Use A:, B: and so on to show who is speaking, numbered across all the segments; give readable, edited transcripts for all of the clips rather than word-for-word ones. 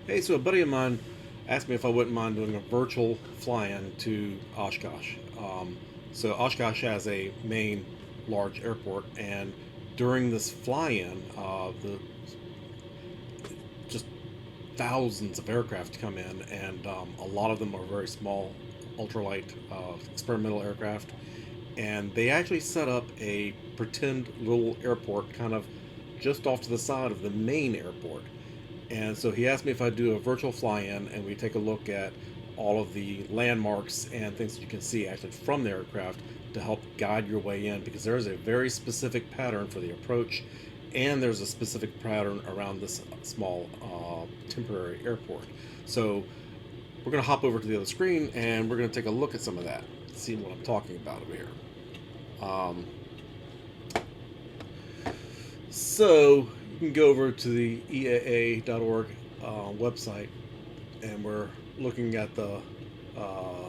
A: Hey, so a buddy of mine asked me if I wouldn't mind doing a virtual fly-in to Oshkosh. So Oshkosh has a main large airport, and during this fly-in, the just thousands of aircraft come in, and a lot of them are very small, ultralight experimental aircraft. And they actually set up a pretend little airport kind of just off to the side of the main airport. And so he asked me if I'd do a virtual fly-in, and we take a look at all of the landmarks and things that you can see actually from the aircraft to help guide your way in, because there is a very specific pattern for the approach, and there's a specific pattern around this small temporary airport. So we're going to hop over to the other screen, and we're going to take a look at some of that, see what I'm talking about over here. Um, so you can go over to the EAA.org website, and we're looking at the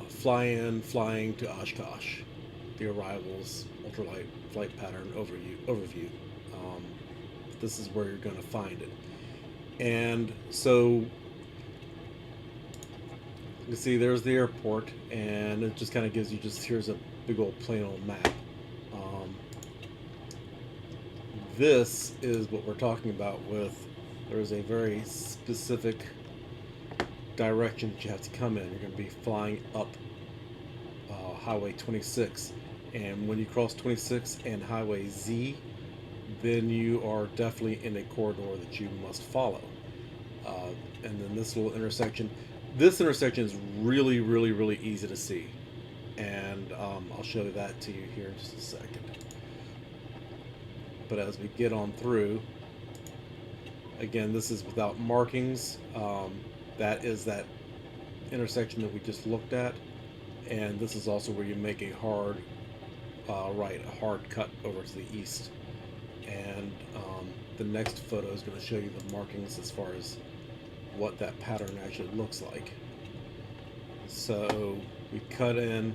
A: flying to Oshkosh, the arrivals, ultralight flight pattern overview. Um, this is where you're going to find it. And so you can see there's the airport, and it just kind of gives you here's a big old plain old map. Um, this is what we're talking about with there's a very specific direction that you have to come in. You're going to be flying up Highway 26, and when you cross 26 and Highway Z, then you are definitely in a corridor that you must follow. And then this little intersection, this intersection is really, really, really easy to see, and I'll show that to you here in just a second. But as we get on through, again, this is without markings. That is that intersection that we just looked at, and this is also where you make a hard right, a hard cut over to the east. And the next photo is going to show you the markings as far as what that pattern actually looks like. So we cut in,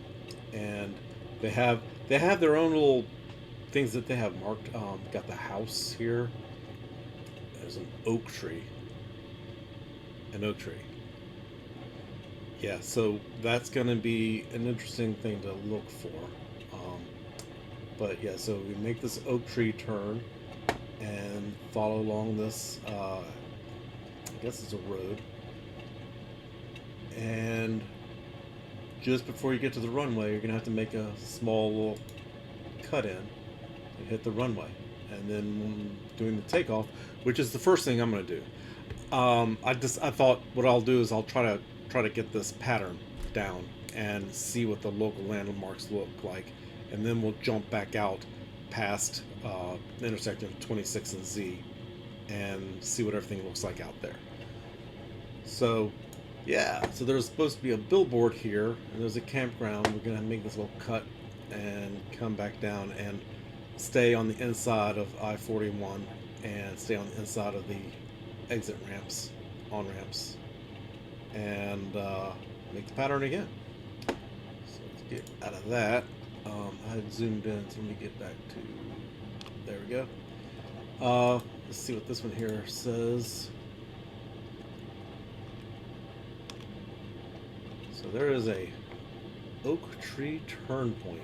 A: and they have their own little things that they have marked. Got the house here. There's an oak tree. An oak tree. Yeah, so that's going to be an interesting thing to look for. But yeah, so we make this oak tree turn and follow along this, I guess it's a road. And just before you get to the runway, you're going to have to make a small little cut in and hit the runway. And then doing the takeoff, which is the first thing I'm going to do. I thought what I'll do is I'll try to get this pattern down and see what the local landmarks look like, and then we'll jump back out past the intersection of 26 and Z and see what everything looks like out there. So yeah, so there's supposed to be a billboard here, and there's a campground. We're gonna make this little cut and come back down and stay on the inside of I-41 and stay on the inside of the exit ramps, on ramps, and make the pattern again. So let's get out of that. I had zoomed in, so let me get back to, there we go. Let's see what this one here says. So there is a oak tree turn point.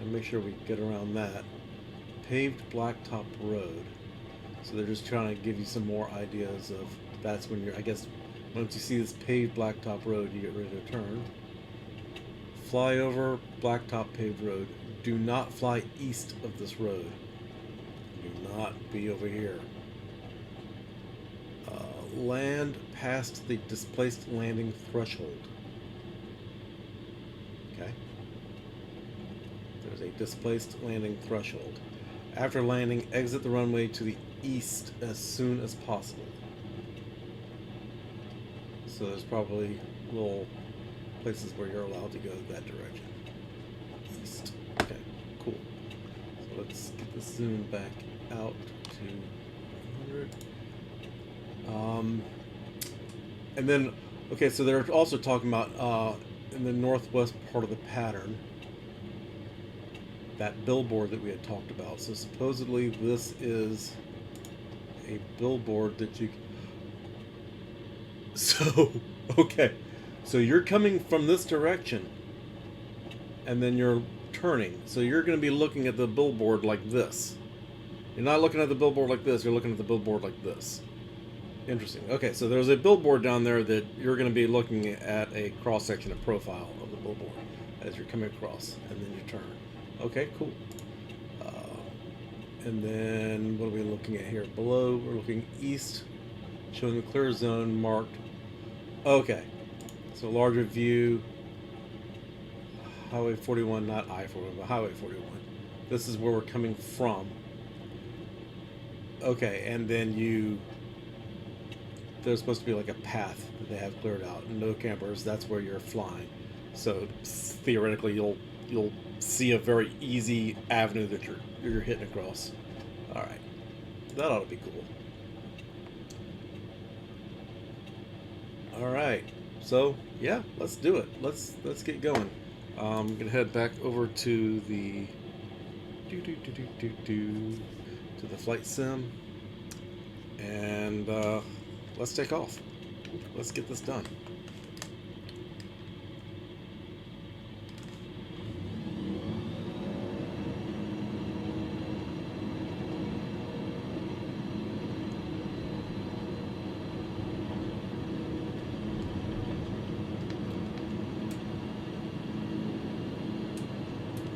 A: And make sure we get around that. Paved blacktop road. So they're just trying to give you some more ideas of, that's when you're, I guess, once you see this paved blacktop road, you get ready to turn. Fly over blacktop paved road. Do not fly east of this road. Do not be over here. Land past the displaced landing threshold. Okay. There's a displaced landing threshold. After landing, exit the runway to the east as soon as possible. So there's probably little places where you're allowed to go that direction. East. Okay, cool. So let's get the zoom back out to 100. And then, okay, so they're also talking about in the northwest part of the pattern, that billboard that we had talked about. So supposedly this is a billboard that you. So, okay. So you're coming from this direction, and then you're turning. So you're going to be looking at the billboard like this. You're not looking at the billboard like this, you're looking at the billboard like this. Interesting. Okay, so there's a billboard down there that you're going to be looking at a cross-section, a profile of the billboard as you're coming across, and then you turn. Okay, cool. And then what are we looking at here? Below, we're looking east, showing the clear zone marked. Okay, so larger view. Highway 41, not I-41, but Highway 41. This is where we're coming from. Okay, and then there's supposed to be like a path that they have cleared out. No campers, that's where you're flying. So theoretically you'll see a very easy avenue that you're hitting across. Alright. That ought to be cool. Alright. So yeah, let's do it. Let's get going. I'm gonna head back over to the to the flight sim, and let's take off. Let's get this done.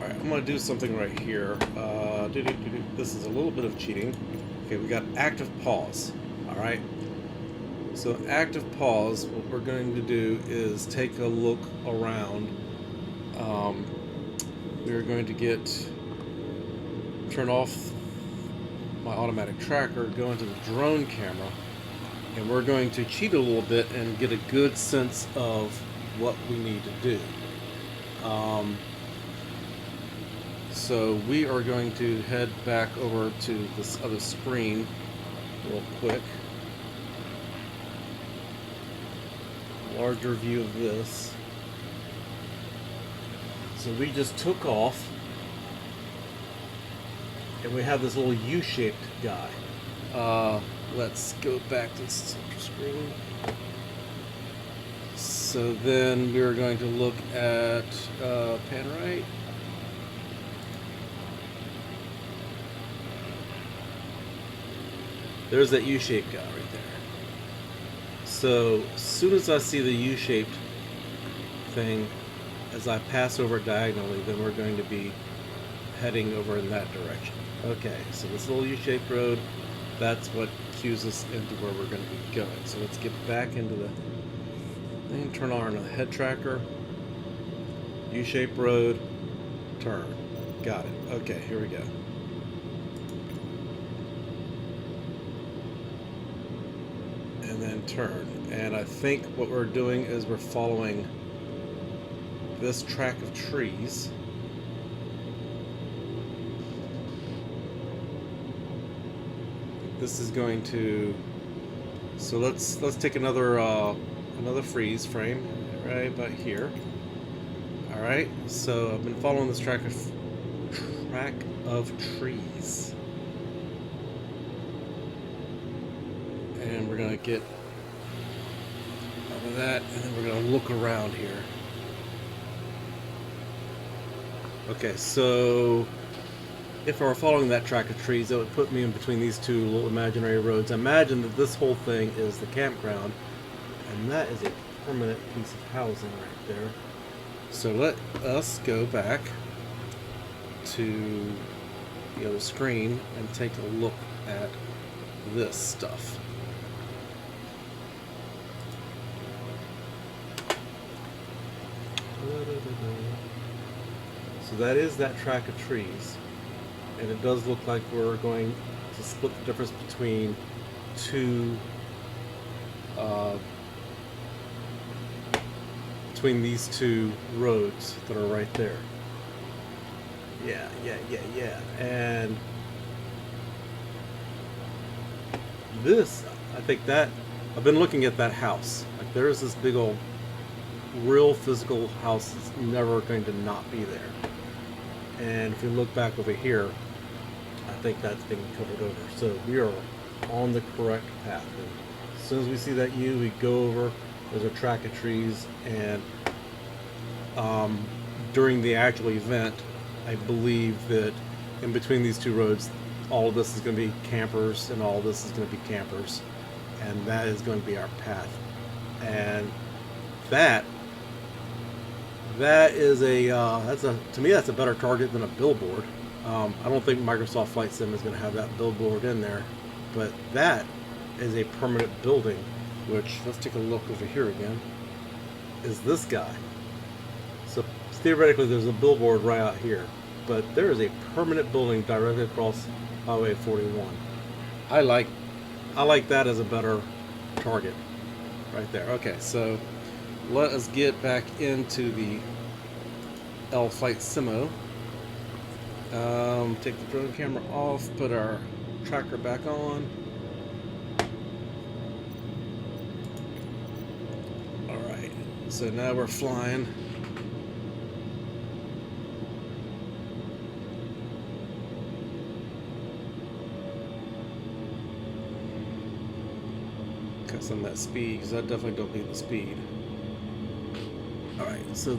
A: Alright, I'm going to do something right here. This is a little bit of cheating. Okay, we got active pause. Alright. So active pause, what we're going to do is take a look around. We're going to turn off my automatic tracker, go into the drone camera, and we're going to cheat a little bit and get a good sense of what we need to do. So we are going to head back over to this other screen real quick. Larger view of this. So we just took off, and we have this little U-shaped guy. Let's go back to the center screen. So then we're going to look at pan right. There's that U-shaped guy right there. So as soon as I see the U-shaped thing, as I pass over diagonally, then we're going to be heading over in that direction. Okay, so this little U-shaped road, that's what cues us into where we're going to be going. So let's get back into the thing, turn on the head tracker, U-shaped road, turn. Got it. Okay, here we go. And then turn. And I think what we're doing is we're following this track of trees. This is going to, so let's take another freeze frame right about here. All right, so I've been following this track of trees, and we're gonna get over that, and then we're gonna look around here. Okay, so if I were following that track of trees, that would put me in between these two little imaginary roads. Imagine that this whole thing is the campground, and that is a permanent piece of housing right there. So let us go back to the other screen and take a look at this stuff. So that is that track of trees, and it does look like we're going to split the difference between these two roads that are right there. Yeah. And this, I think that, I've been looking at that house. Like, there's this big old real physical house that's never going to not be there. And if we look back over here, I think that's being covered over. So we are on the correct path. And as soon as we see that U, we go over. There's a track of trees, and during the actual event, I believe that in between these two roads, all of this is going to be campers, and all of this is going to be campers, and that is going to be our path. And that is to me that's a better target than a billboard. I don't think Microsoft Flight Sim is going to have that billboard in there, but that is a permanent building. Which, let's take a look over here again, is this guy. So theoretically there's a billboard right out here, but there is a permanent building directly across Highway 41. I like that as a better target right there. Okay, so let us get back into the L Flight Simo. Take the drone camera off, put our tracker back on. So now we're flying. Cut some of that speed, because I definitely don't need the speed. Alright, so...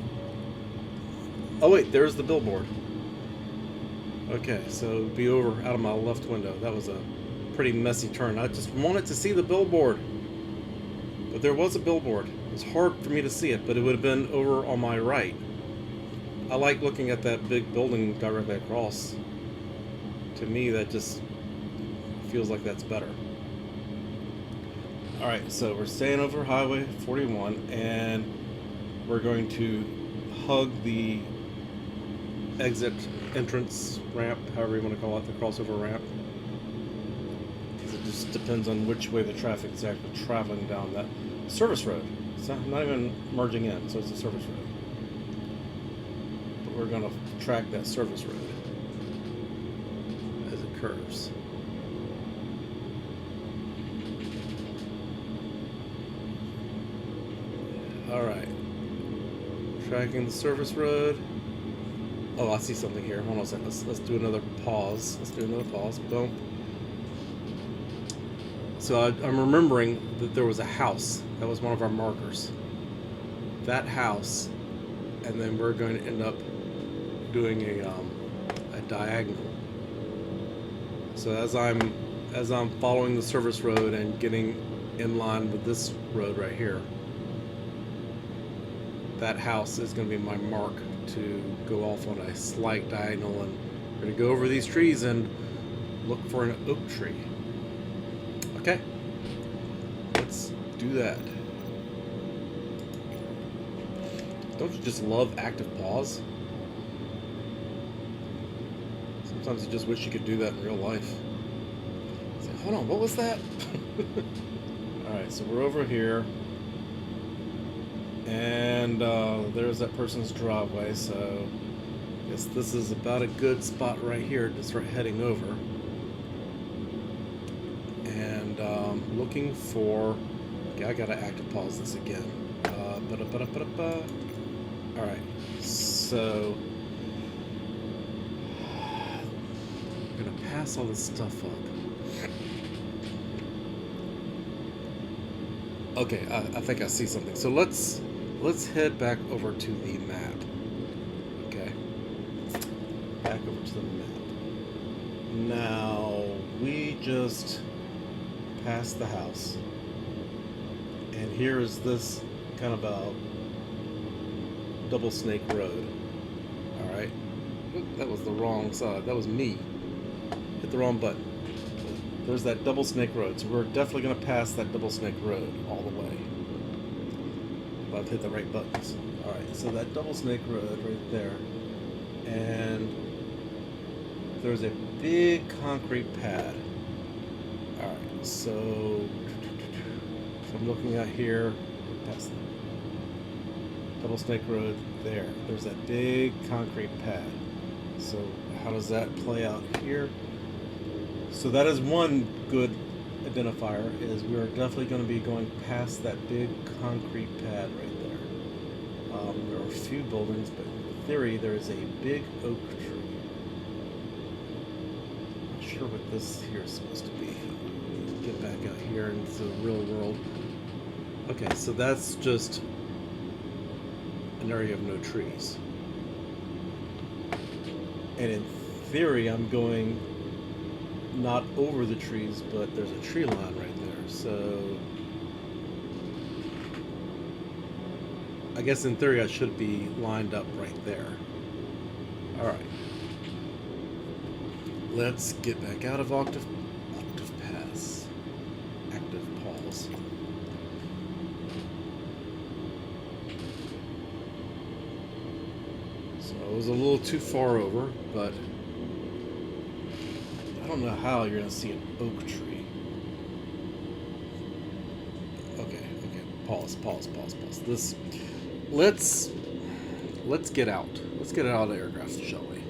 A: Oh wait, there's the billboard. Okay, so be over out of my left window. That was a pretty messy turn. I just wanted to see the billboard. But there was a billboard. It was hard for me to see it, but it would have been over on my right. I like looking at that big building directly across. To me, that just feels like that's better. Alright, so we're staying over Highway 41, and we're going to hug the exit entrance ramp, however you want to call it, the crossover ramp. It just depends on which way the traffic is actually traveling down that service road. It's not even merging in, so it's a service road. But we're going to track that service road as it curves. Alright. Tracking the service road. Oh, I see something here. Hold on a second. Let's do another pause. Boom. So I'm remembering that there was a house. That was one of our markers. That house, and then we're going to end up doing a diagonal. So as I'm following the service road and getting in line with this road right here, that house is going to be my mark to go off on a slight diagonal, and we're going to go over these trees and look for an oak tree. Okay, let's do that. Don't you just love active pause? Sometimes you just wish you could do that in real life. Say, hold on, what was that? Alright, so we're over here. And there's that person's driveway, so I guess this is about a good spot right here to start heading over. And looking for... Okay, I gotta active pause this again. Alright, so... I'm gonna pass all this stuff up. Okay, I think I see something. So let's head back over to the map. Okay. Back over to the map. Now, we just passed the house. And here is this kind of a double snake road. Alright. That was the wrong side. That was me. Hit the wrong button. There's that double snake road. So we're definitely going to pass that double snake road all the way. I've hit the right buttons. Alright, so that double snake road right there. And there's a big concrete pad. Alright, so I'm looking at here, past that double snake road there. There's that big concrete pad. So how does that play out here? So that is one good identifier, is we are definitely going to be going past that big concrete pad right there. There are a few buildings, but in theory there is a big oak tree. Not sure what this here is supposed to be. back out here into the real world. Okay, so that's just an area of no trees. And in theory, I'm going not over the trees, but there's a tree line right there. So I guess in theory I should be lined up right there. Alright. Let's get back out of Octave Pass. Active pause. So I was a little too far over, but I don't know how you're gonna see an oak tree. Okay, pause. This let's get out. Let's get out of the aircraft, shall we?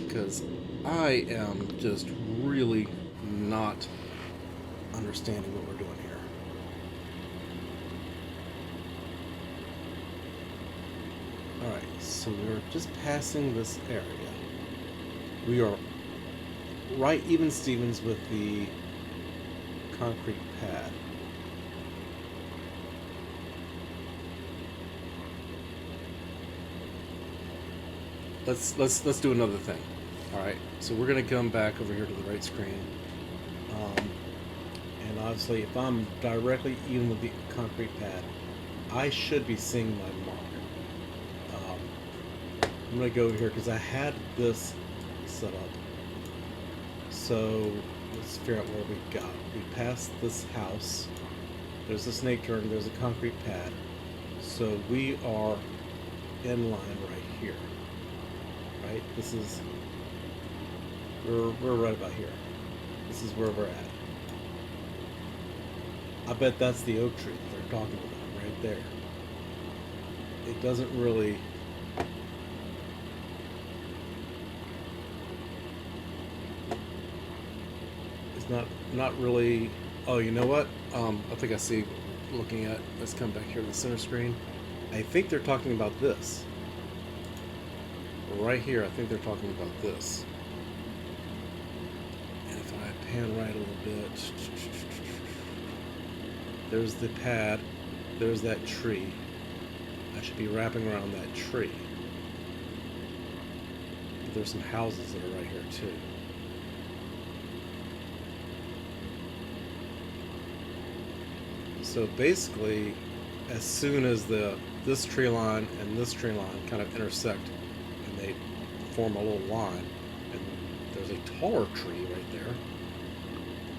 A: Because I am just really not understanding what we're doing here. Alright, so we're just passing this area. We are right even Stevens with the concrete pad. Let's do another thing. All right, so we're gonna come back over here to the right screen, and obviously, if I'm directly even with the concrete pad, I should be seeing my mark. I'm gonna go over here because I had this set up. So let's figure out where we got. We passed this house. There's a snake turn. There's a concrete pad. So we are in line right here. Right? This is we're right about here. This is where we're at. I bet that's the oak tree that they're talking about right there. It doesn't really not really. Oh, you know what? I think I see. Looking at. Let's come back here to the center screen. I think they're talking about this. Right here, I think they're talking about this. And if I pan right a little bit, there's the pad. There's that tree. I should be wrapping around that tree. But there's some houses that are right here too. So basically, as soon as this tree line and this tree line kind of intersect, and they form a little line, and there's a taller tree right there,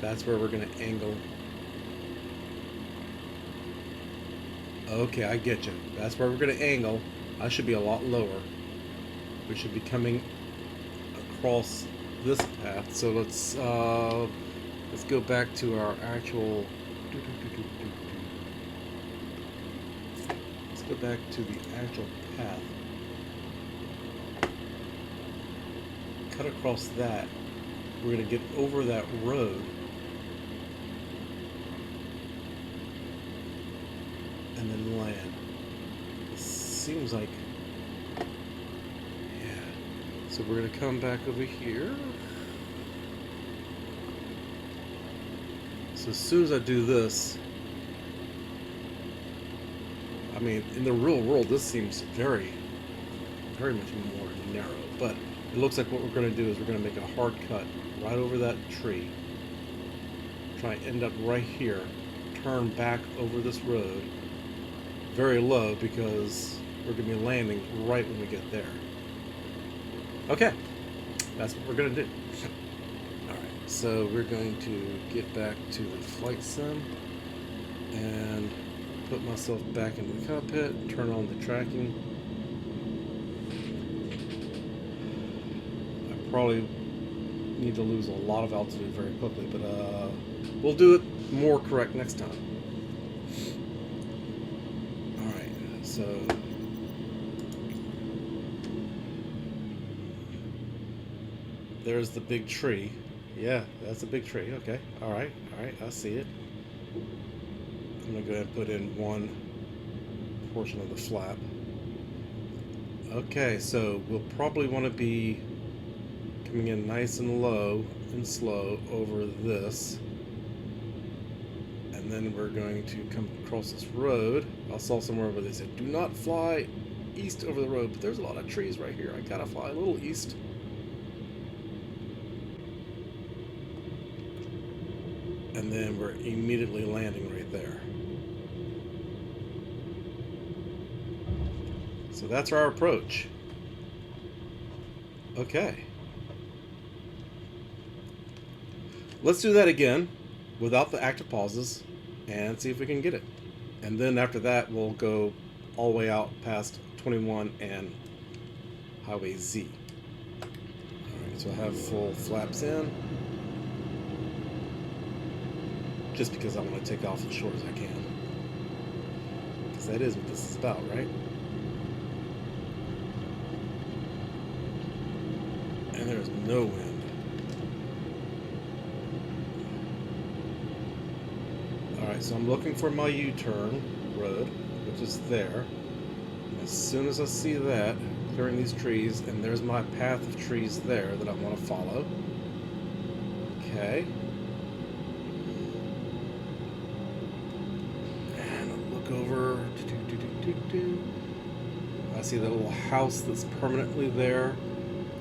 A: that's where we're going to angle. Okay, I get you. That's where we're going to angle. I should be a lot lower. We should be coming across this path. So let's go back to our actual. Let's go back to the actual path. Cut across that. We're going to get over that road. And then land. It seems like. Yeah. So we're going to come back over here. So as soon as I do this, I mean, in the real world, this seems very, very much more narrow. But it looks like what we're going to do is we're going to make a hard cut right over that tree. Try and end up right here. Turn back over this road. Very low because we're going to be landing right when we get there. Okay. That's what we're going to do. So we're going to get back to the flight sim and put myself back into the cockpit, turn on the tracking. I probably need to lose a lot of altitude very quickly, but we'll do it more correct next time. Alright, so there's the big tree. Yeah, that's a big tree. Okay. All right. I see it. I'm going to go ahead and put in one portion of the flap. Okay, so we'll probably want to be coming in nice and low and slow over this. And then we're going to come across this road. I saw somewhere where they said, do not fly east over the road, but there's a lot of trees right here. I gotta fly a little east. And then we're immediately landing right there. So that's our approach. Okay. Let's do that again without the active pauses and see if we can get it. And then after that, we'll go all the way out past 21 and Highway Z. Alright, so I have full flaps in. Just because I want to take off as short as I can. Because that is what this is about, right? And there's no wind. Alright, so I'm looking for my U-turn road, which is there. And as soon as I see that, clearing these trees, and there's my path of trees there that I want to follow. Okay. And I'll look over. I see the little house that's permanently there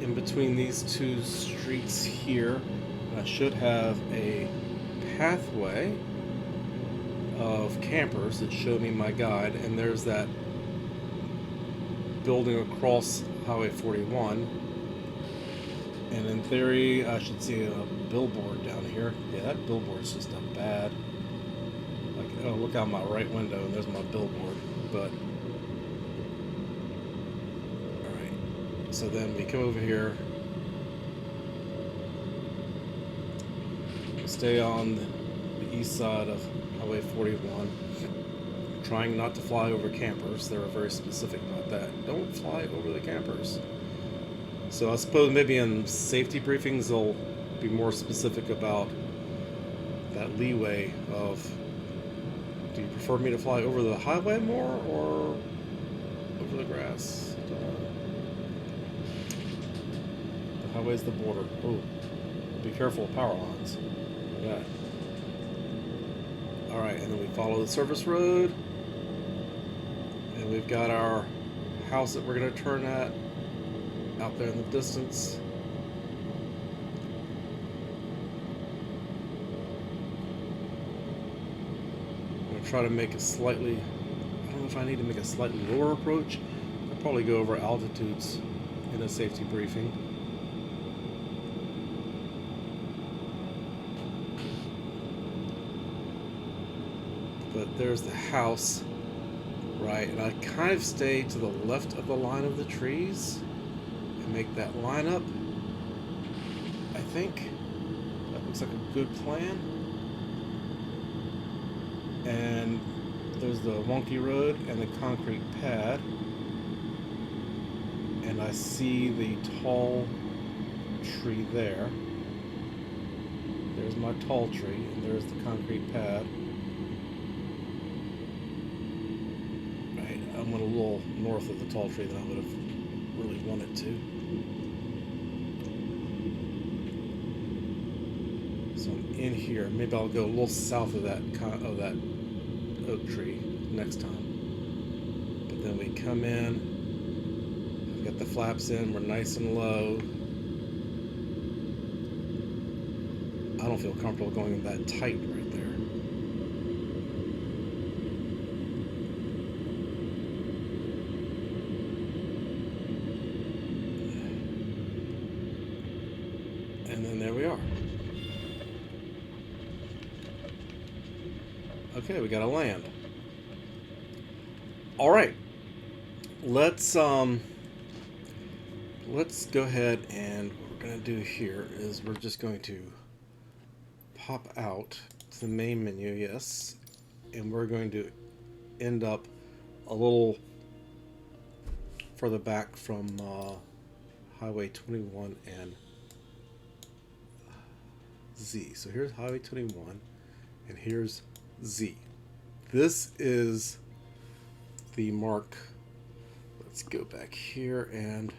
A: in between these two streets here. And I should have a pathway of campers that show me my guide, and there's that building across Highway 41, and in theory I should see a billboard down here. Yeah, that billboard's just a bad, like, oh, look out my right window and there's my billboard. But alright, so then we come over here, stay on the east side of Highway 41, trying not to fly over campers. They were very specific about that. Don't fly over the campers. So I suppose maybe in safety briefings they'll be more specific about that leeway of, do you prefer me to fly over the highway more or over the grass? The highway's the border. Oh, be careful of power lines. Look at that. Alright, and then we follow the service road, and we've got our house that we're going to turn at out there in the distance. I'm going to try to make a slightly, I don't know if I need to make a slightly lower approach. I'll probably go over altitudes in a safety briefing. But there's the house, right? And I kind of stay to the left of the line of the trees and make that line up. I think that looks like a good plan. And there's the wonky road and the concrete pad. And I see the tall tree there. There's my tall tree, and there's the concrete pad. I went a little north of the tall tree than I would have really wanted to. So I'm in here. Maybe I'll go a little south of that oak tree next time. But then we come in. I've got the flaps in. We're nice and low. I don't feel comfortable going that tight right there. And then there we are. Okay, we got to land. All right. Let's go ahead, and what we're going to do here is we're just going to pop out to the main menu, yes, and we're going to end up a little further back from Highway 21 and Z. So here's Highway 21 and here's Z. This is the mark. Let's go back here and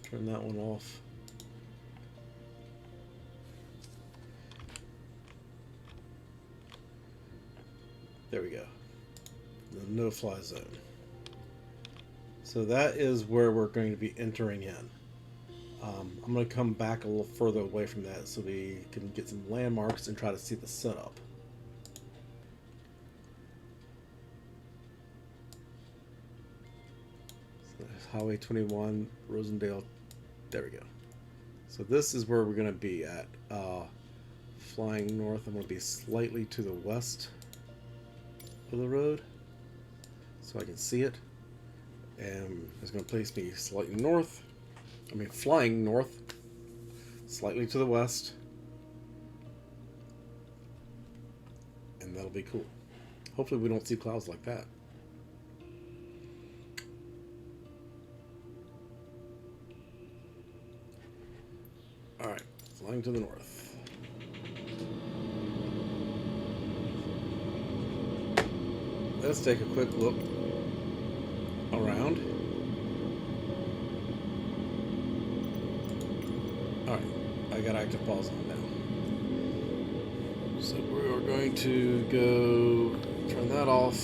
A: turn that one off. There we go. The no-fly zone. So that is where we're going to be entering in. I'm going to come back a little further away from that so we can get some landmarks and try to see the setup. So Highway 21, Rosendale. There we go. So this is where we're going to be at. Flying north, I'm going to be slightly to the west of the road so I can see it. And it's going to place me slightly north. I mean, flying north, slightly to the west. And that'll be cool. Hopefully we don't see clouds like that. Alright, flying to the north. Let's take a quick look around. Alright, I got active pause on now. So we are going to go turn that off,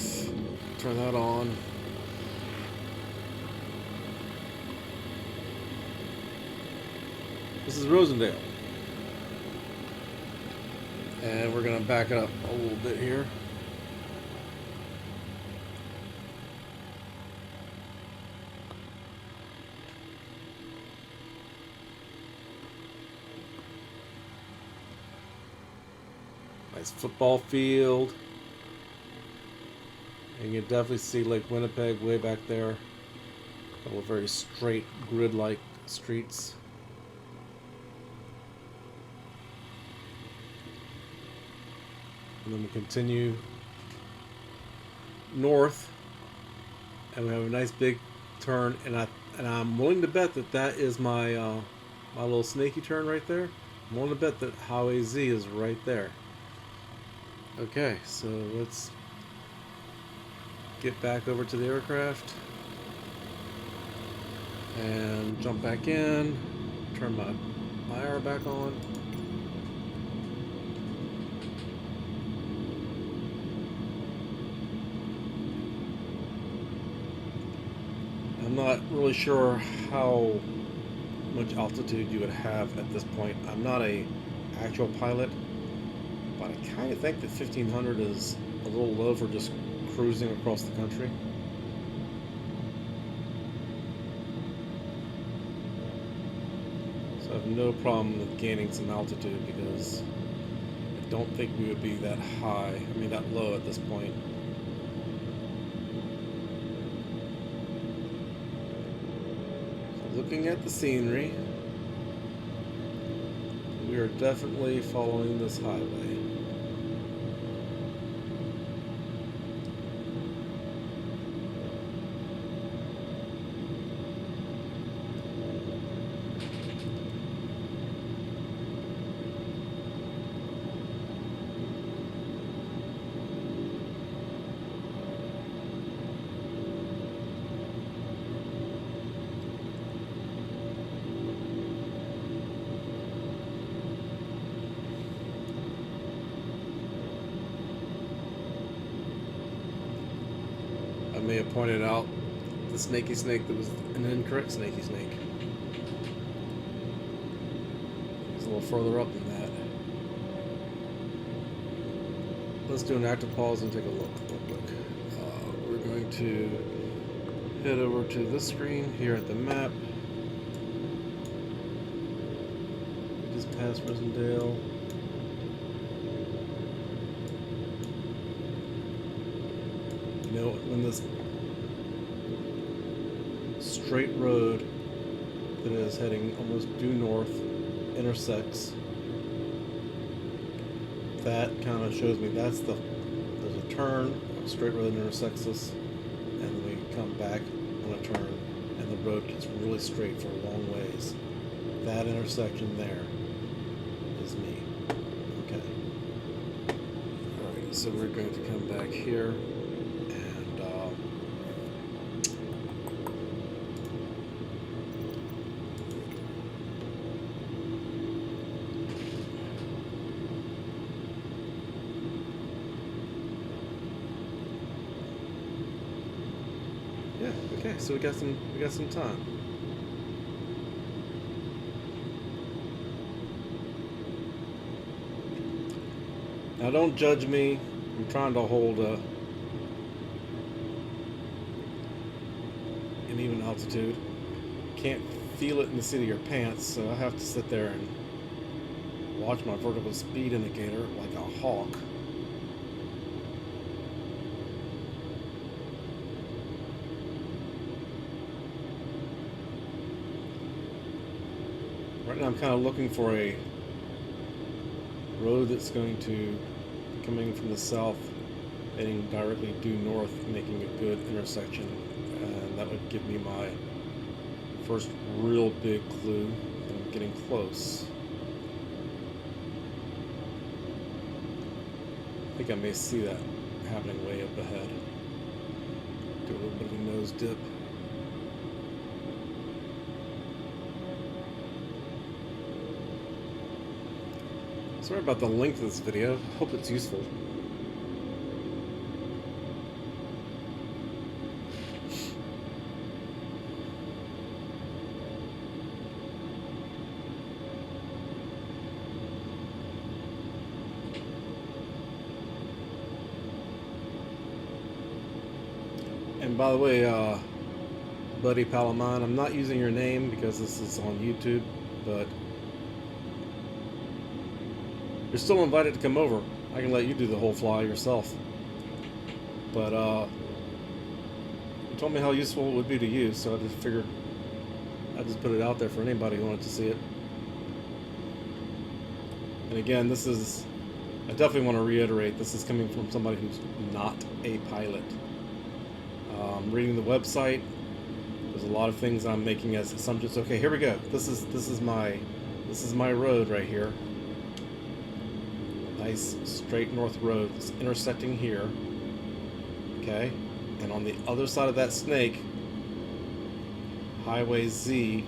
A: turn that on. This is Rosendale. And we're going to back it up a little bit here. Nice football field. And you can definitely see Lake Winnipeg way back there. A couple of very straight, grid-like streets. And then we continue north, and we have a nice big turn. And I'm willing to bet that that is my my little snaky turn right there. I'm willing to bet that Highway Z is right there. Okay, so let's get back over to the aircraft and jump back in, turn my IR back on. I'm not really sure how much altitude you would have at this point. I'm not a actual pilot, but I kind of think that 1500 is a little low for just cruising across the country. So I have no problem with gaining some altitude because I don't think we would be that high, I mean that low at this point. So looking at the scenery, we are definitely following this highway. I may have pointed out the snaky snake that was an incorrect snaky snake. It's a little further up than that. Let's do an active pause and take a look real quick. We're going to head over to this screen here at the map. We just passed Rosendale. You know, when this straight road that is heading almost due north intersects, that kind of shows me there's a turn, a straight road intersects us, and then we come back on a turn, and the road gets really straight for a long ways. That intersection there is me. Okay. Alright, so we're going to come back here. so we got some time. Now don't judge me. I'm trying to hold an even altitude. Can't feel it in the seat of your pants, so I have to sit there and watch my vertical speed indicator like a hawk. Right now I'm kind of looking for a road that's going to be coming from the south, heading directly due north, making a good intersection, and that would give me my first real big clue that I'm getting close. I think I may see that happening way up ahead. Do a little bit of a nose dip. Sorry about the length of this video. Hope it's useful. And by the way, buddy pal of mine, I'm not using your name because this is on YouTube, but you're still invited to come over. I can let you do the whole fly yourself. But you told me how useful it would be to you, so I just figured I'd just put it out there for anybody who wanted to see it. And again, this is, I definitely want to reiterate, this is coming from somebody who's not a pilot. Reading the website, there's a lot of things I'm making as assumptions. Okay, here we go. This is my road right here. Nice straight north road. It's intersecting here. Okay, and on the other side of that snake, Highway Z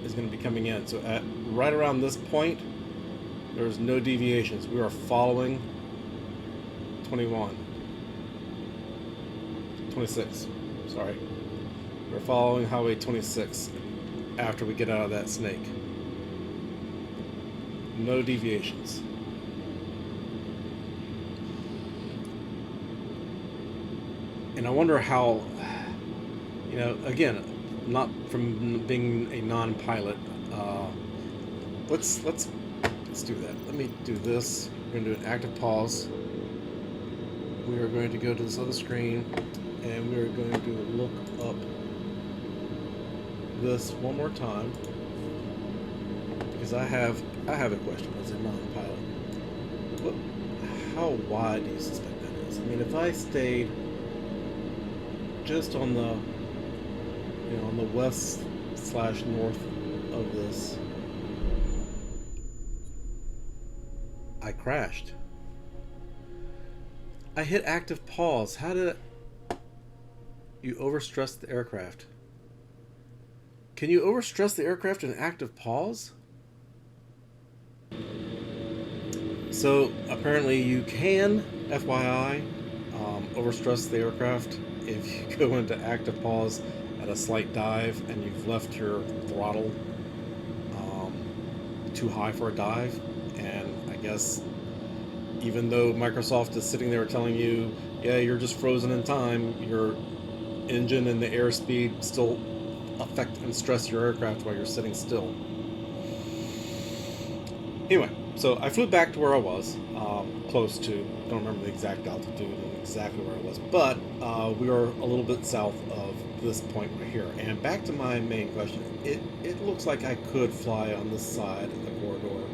A: is going to be coming in. So at right around this point, there's no deviations. We are following 26, sorry. We're following Highway 26 after we get out of that snake. No deviations. And I wonder how, you know, again, not from being a non-pilot, let's do that. Let me do this. We're going to do an active pause. We are going to go to this other screen, and we are going to look up this one more time, because I have a question as a non-pilot. How wide do you suspect that is? I mean, if I stayed just on the, you know, on the west/north of this, I crashed. I hit active pause. How did you overstress the aircraft? Can you overstress the aircraft in active pause? So apparently you can, FYI, overstress the aircraft if you go into active pause at a slight dive and you've left your throttle too high for a dive. And I guess even though Microsoft is sitting there telling you, yeah, you're just frozen in time, your engine and the airspeed still affect and stress your aircraft while you're sitting still. Anyway, so I flew back to where I was, close to, don't remember the exact altitude and exactly where I was, but we were a little bit south of this point right here. And back to my main question, it looks like I could fly on this side of the corridor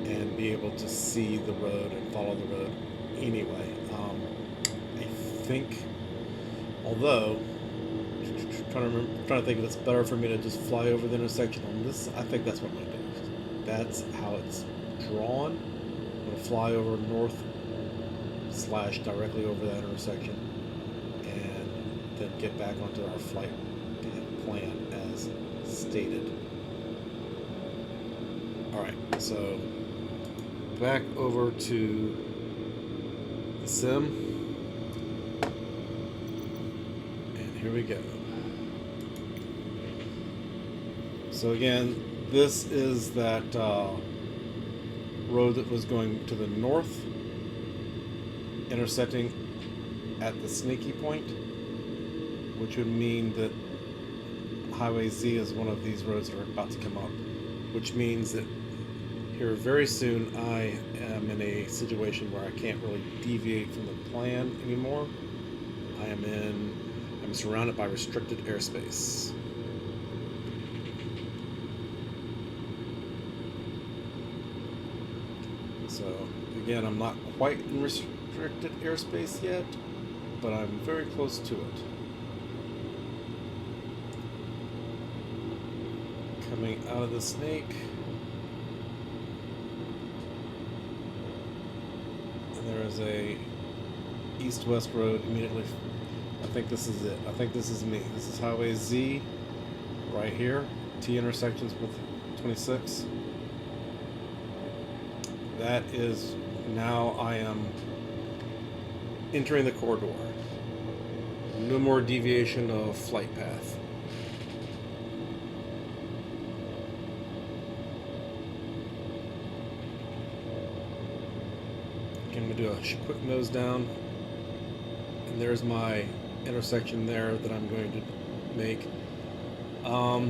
A: and be able to see the road and follow the road anyway. I think, although, trying to think if it's better for me to just fly over the intersection on this, I think that's what I'm going to do. That's how it's drawn. I'm going to fly over north / directly over that intersection and then get back onto our flight plan as stated. Alright, so back over to the sim. Here we go. So again, this is that road that was going to the north, intersecting at the Snaky Point, which would mean that Highway Z is one of these roads that are about to come up, which means that here very soon I am in a situation where I can't really deviate from the plan anymore. I'm surrounded by restricted airspace. So again, I'm not quite in restricted airspace yet, but I'm very close to it. Coming out of the Snake. And there is a east-west road immediately. I think this is it. I think this is me. This is Highway Z right here. T intersections with 26. That is, now I am entering the corridor. No more deviation of flight path. I'm going to do a quick nose down. And there's my intersection there that I'm going to make. I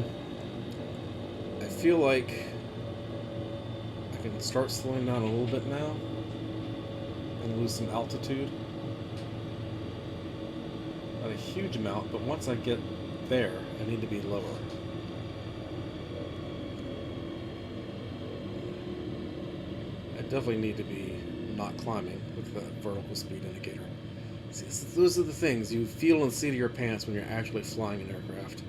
A: feel like I can start slowing down a little bit now and lose some altitude. Not a huge amount, but once I get there, I need to be lower. I definitely need to be not climbing with the vertical speed indicator. See, those are the things you feel and see to your pants when you're actually flying an aircraft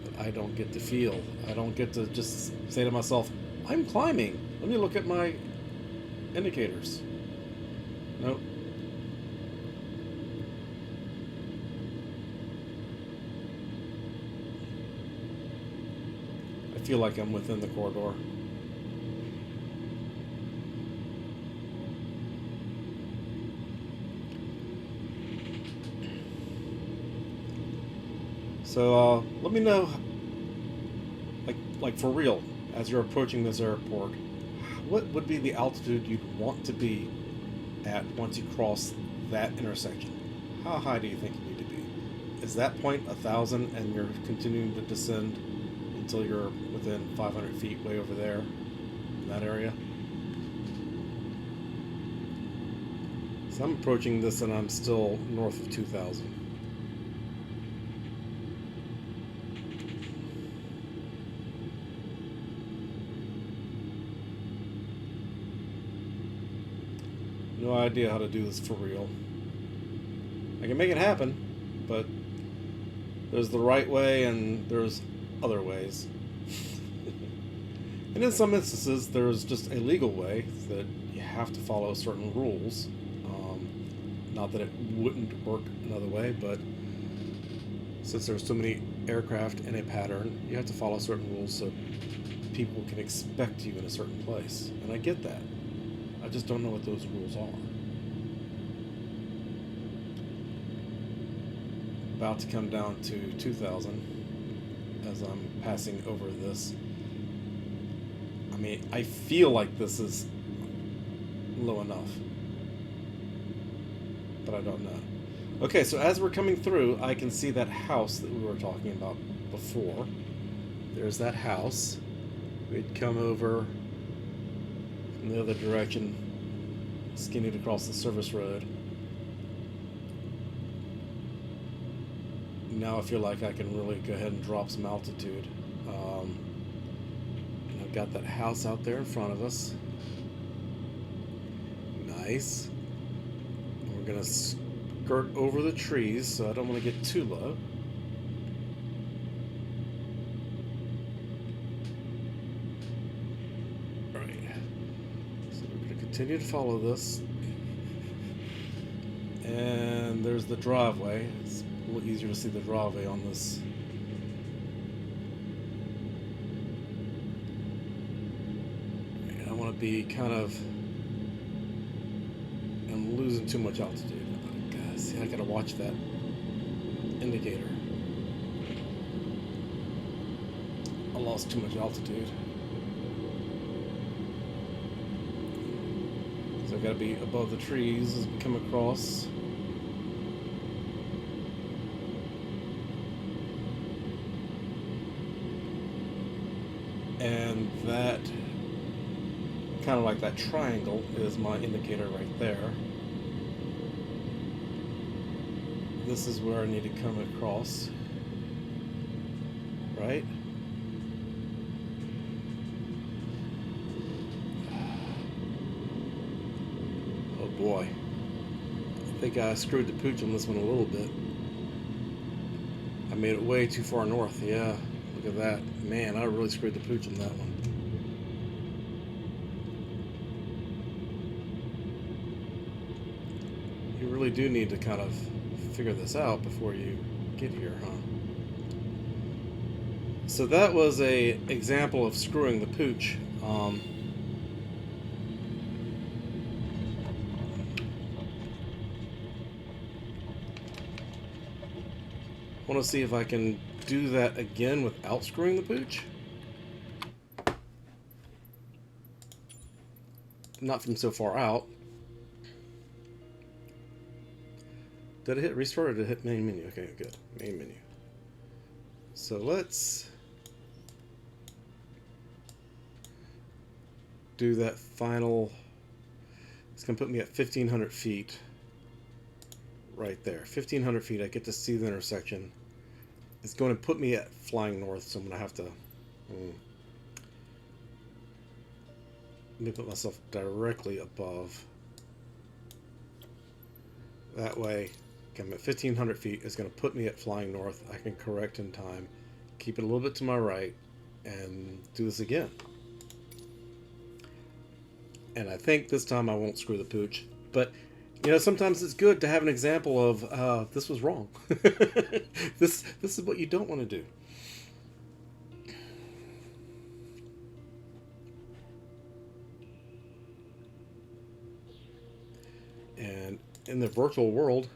A: that I don't get to feel. I don't get to just say to myself, I'm climbing. Let me look at my indicators. Nope. I feel like I'm within the corridor. So let me know, like for real, as you're approaching this airport, what would be the altitude you'd want to be at once you cross that intersection? How high do you think you need to be? Is that point 1,000 and you're continuing to descend until you're within 500 feet way over there in that area? So I'm approaching this and I'm still north of 2,000. No idea how to do this for real. I can make it happen, but there's the right way and there's other ways. And in some instances, there's just a legal way that you have to follow certain rules. Not that it wouldn't work another way, but since there's so many aircraft in a pattern, you have to follow certain rules so people can expect you in a certain place. And I get that. I just don't know what those rules are. About to come down to 2,000 as I'm passing over this. I mean, I feel like this is low enough, but I don't know. Okay, so as we're coming through, I can see that house that we were talking about before. There's that house. We'd come over in the other direction, skinned across the service road. Now I feel like I can really go ahead and drop some altitude. And I've got that house out there in front of us. Nice. And we're gonna skirt over the trees, so I don't want to get too low. Continue to follow this, and there's the driveway. It's a little easier to see the driveway on this. I want to be kind of, I'm losing too much altitude. God, see, I gotta watch that indicator. lost too much altitude. So I've got to be above the trees as we come across. And that, kind of like that triangle, is my indicator right there. This is where I need to come across, right? Oh boy. I think I screwed the pooch on this one a little bit. I made it way too far north, yeah. Look at that. Man, I really screwed the pooch on that one. You really do need to kind of figure this out before you get here, huh? So that was a example of screwing the pooch. I want to see if I can do that again without screwing the pooch. Not from so far out. Did I hit restart or did I hit main menu? Okay, good. Main menu. So let's do that final. It's going to put me at 1,500 feet. Right there. 1,500 feet. I get to see the intersection. It's going to put me at flying north, so I'm going to have to... let me put myself directly above. That way, I'm at 1,500 feet. It's going to put me at flying north. I can correct in time, keep it a little bit to my right, and do this again. And I think this time I won't screw the pooch. But, you know, sometimes it's good to have an example of, this was wrong. This is what you don't want to do. And in the virtual world,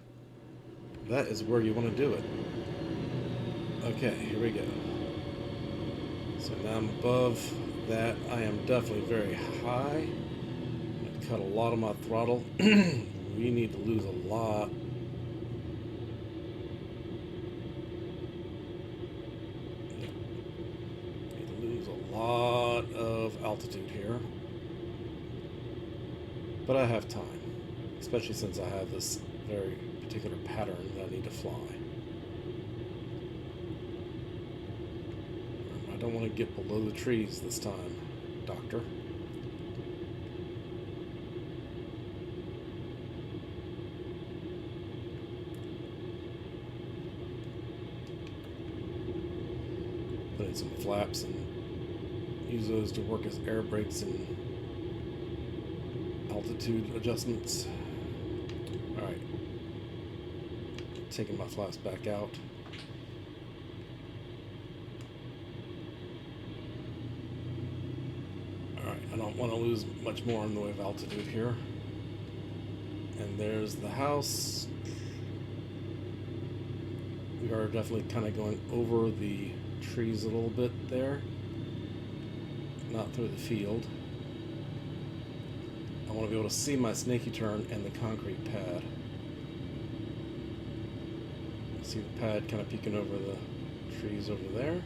A: that is where you want to do it. Okay, here we go. So now I'm above that. I am definitely very high. I'm going to cut a lot of my throttle. We need to lose a lot. Need to lose a lot of altitude here. But I have time. Especially since I have this very particular pattern that I need to fly. I don't want to get below the trees this time, Doctor. Put in some flaps and use those to work as air brakes and altitude adjustments. Alright. Taking my flaps back out. Alright, I don't want to lose much more in the way of altitude here. And there's the house. We are definitely kind of going over the trees a little bit there. Not through the field. I want to be able to see my snaky turn and the concrete pad. See the pad kind of peeking over the trees over there.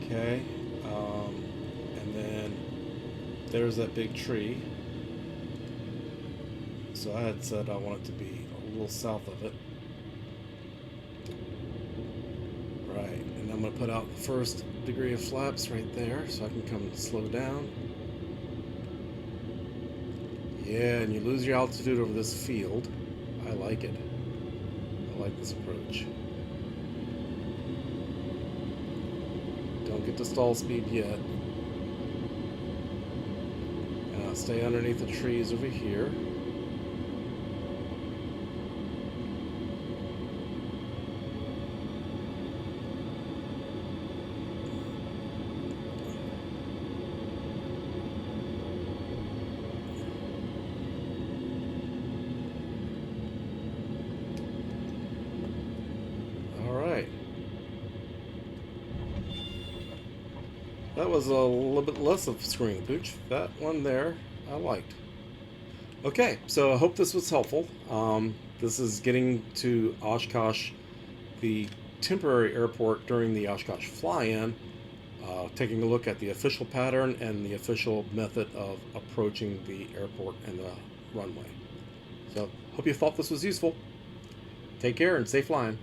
A: Okay, and then there's that big tree. So I had said I want it to be a little south of it. Right, and I'm going to put out the first degree of flaps right there so I can come slow down. Yeah, and you lose your altitude over this field. I like it. I like this approach. Don't get to stall speed yet. And I'll stay underneath the trees over here. that was a little bit less of screen pooch. That one there, I liked. Okay, so I hope this was helpful. This is getting to Oshkosh, the temporary airport during the Oshkosh fly-in, taking a look at the official pattern and the official method of approaching the airport and the runway. So, hope you thought this was useful. Take care and safe flying.